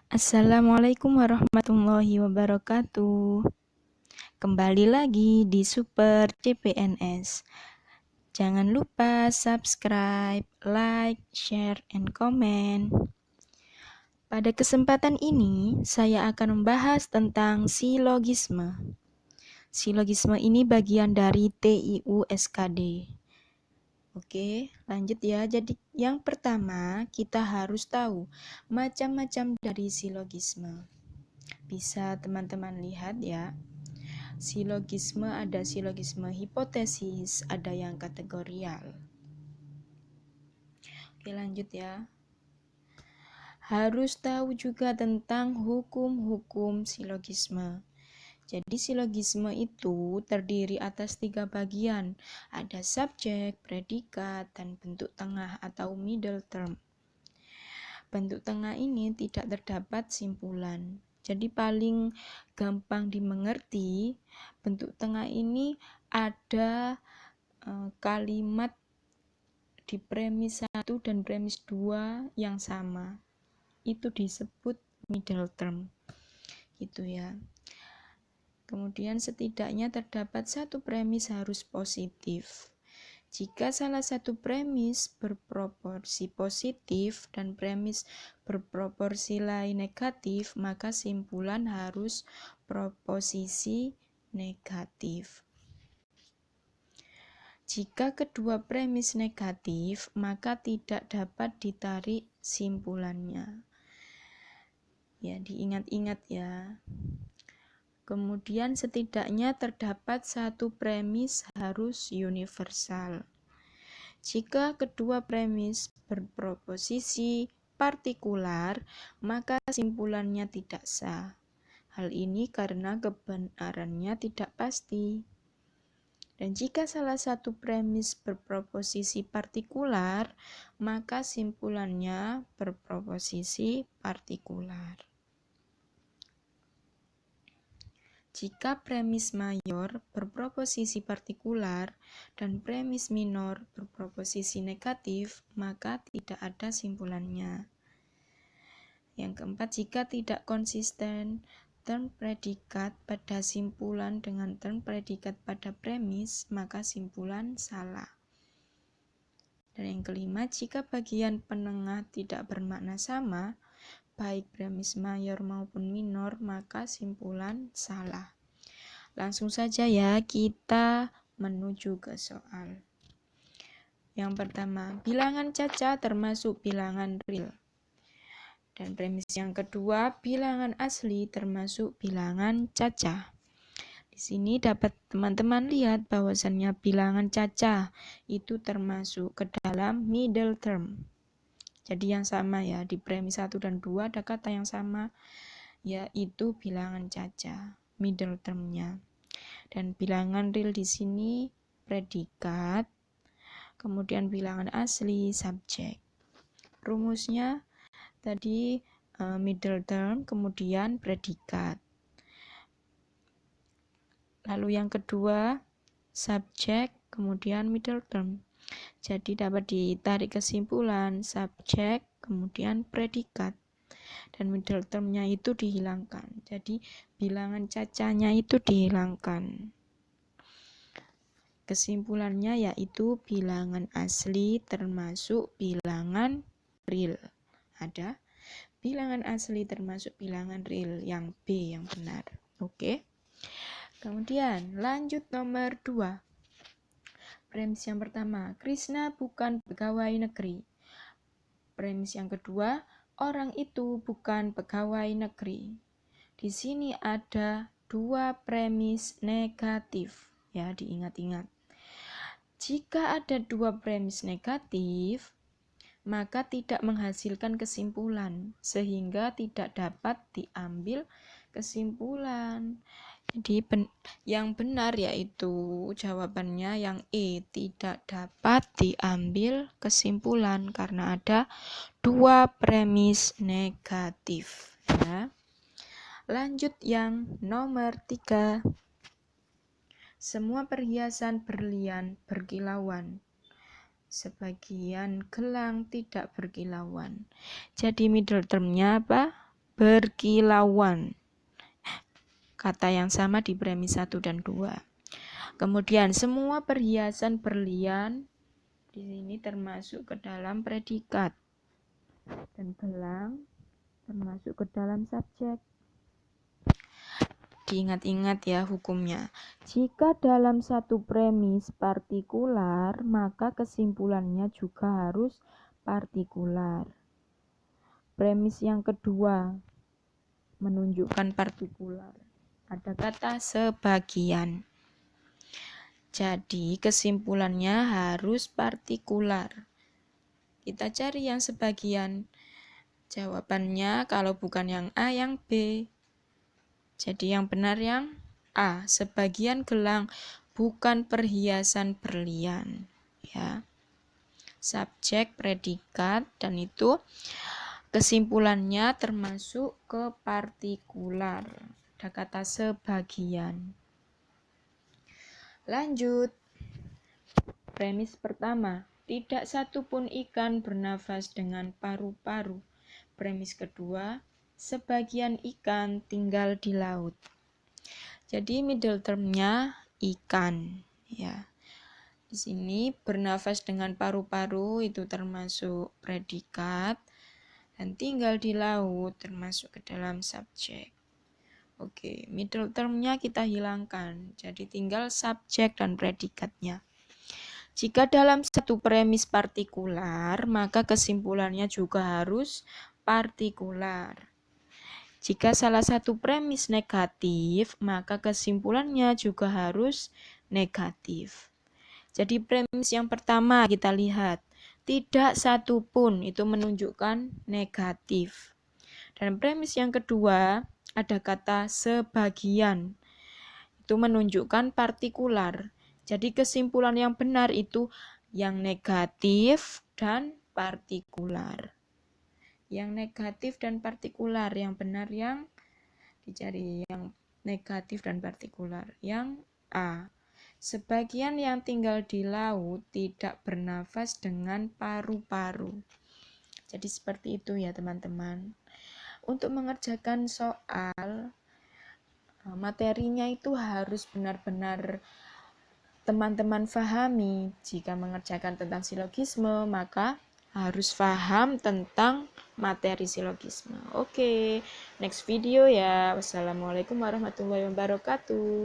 Assalamualaikum warahmatullahi wabarakatuh. Kembali lagi di Super CPNS. Jangan lupa subscribe, like, share, and comment. Pada kesempatan ini, saya akan membahas tentang silogisme. Silogisme ini bagian dari TIU SKD. Oke, lanjut ya. Jadi yang pertama, kita harus tahu macam-macam dari silogisme. Bisa teman-teman lihat ya. Silogisme ada silogisme hipotesis, ada yang kategorial. Oke, lanjut ya. Harus tahu juga tentang hukum-hukum silogisme. Jadi silogisme itu terdiri atas 3 bagian. Ada subjek, predikat, dan bentuk tengah atau middle term. Bentuk tengah ini tidak terdapat simpulan. Jadi paling gampang dimengerti, bentuk tengah ini ada kalimat di premis 1 dan premis 2 yang sama. Itu disebut middle term. Gitu ya. Kemudian setidaknya terdapat satu premis harus positif. Jika salah satu premis berproporsi positif dan premis berproporsi lain negatif, maka simpulan harus proposisi negatif. Jika kedua premis negatif, maka tidak dapat ditarik simpulannya. Ya, diingat-ingat ya. Kemudian setidaknya terdapat satu premis harus universal. Jika kedua premis berproposisi partikular, maka simpulannya tidak sah. Hal ini karena kebenarannya tidak pasti. Dan jika salah satu premis berproposisi partikular, maka simpulannya berproposisi partikular. Jika premis mayor berproposisi partikular dan premis minor berproposisi negatif, maka tidak ada simpulannya. Yang keempat, jika tidak konsisten term predikat pada simpulan dengan term predikat pada premis, maka simpulan salah. Dan yang kelima, jika bagian penengah tidak bermakna sama, baik premis mayor maupun minor, maka simpulan salah. Langsung saja ya, kita menuju ke soal. Yang pertama, bilangan caca termasuk bilangan real. Dan premis yang kedua, bilangan asli termasuk bilangan caca. Di sini dapat teman-teman lihat bahwasannya bilangan caca itu termasuk ke dalam middle term. Jadi yang sama ya, di premis 1 dan 2 ada kata yang sama, yaitu bilangan caca, middle termnya. Dan bilangan real di sini predikat, kemudian bilangan asli subjek. Rumusnya tadi middle term, kemudian predikat. Lalu yang kedua subjek, kemudian middle term. Jadi dapat ditarik kesimpulan subjek, kemudian predikat. Dan middle termnya itu dihilangkan. Jadi bilangan cacanya itu dihilangkan. Kesimpulannya yaitu bilangan asli termasuk bilangan real. Ada bilangan asli termasuk bilangan real, yang B yang benar. Oke. Kemudian lanjut nomor 2. Premis yang pertama, Krishna bukan pegawai negeri. Premis yang kedua, orang itu bukan pegawai negeri. Di sini ada 2 premis negatif. Ya, diingat-ingat. Jika ada 2 premis negatif, maka tidak menghasilkan kesimpulan, sehingga tidak dapat diambil kesimpulan. Jadi yang benar yaitu jawabannya yang E, tidak dapat diambil kesimpulan karena ada 2 premis negatif. Ya. Lanjut yang nomor 3. Semua perhiasan berlian berkilauan. Sebagian gelang tidak berkilauan. Jadi middle termnya apa? berkilauan. Kata yang sama di premis 1 dan 2. Kemudian semua perhiasan berlian di sini termasuk ke dalam predikat. Dan gelang termasuk ke dalam subjek. Diingat-ingat ya hukumnya. Jika dalam satu premis partikular, maka kesimpulannya juga harus partikular. Premis yang kedua menunjukkan partikular. Ada kata sebagian. Jadi kesimpulannya harus partikular. Kita cari yang sebagian. Jawabannya kalau bukan yang A, yang B. Jadi yang benar yang A, sebagian gelang bukan perhiasan berlian. Ya. Subjek, predikat, dan itu kesimpulannya termasuk ke partikular. Ada kata sebagian. Lanjut. Premis pertama, tidak satu pun ikan bernafas dengan paru-paru. Premis kedua, sebagian ikan tinggal di laut. Jadi middle term-nya ikan, ya. Di sini bernafas dengan paru-paru itu termasuk predikat. Dan tinggal di laut termasuk ke dalam subjek. Oke, middle term-nya kita hilangkan. Jadi tinggal subjek dan predikatnya. Jika dalam satu premis partikular, maka kesimpulannya juga harus partikular. Jika salah satu premis negatif, maka kesimpulannya juga harus negatif. Jadi premis yang pertama kita lihat. Tidak satu pun itu menunjukkan negatif. Dan premis yang kedua ada kata sebagian. Itu menunjukkan partikular. Jadi kesimpulan yang benar itu yang negatif dan partikular. Yang negatif dan partikular, yang benar yang dicari yang negatif dan partikular. Yang A. Sebagian yang tinggal di laut tidak bernafas dengan paru-paru. Jadi seperti itu ya teman-teman. Untuk mengerjakan soal, materinya itu harus benar-benar teman-teman pahami. Jika mengerjakan tentang silogisme, maka harus paham tentang materi silogisme. Oke, next video ya. Wassalamualaikum warahmatullahi wabarakatuh.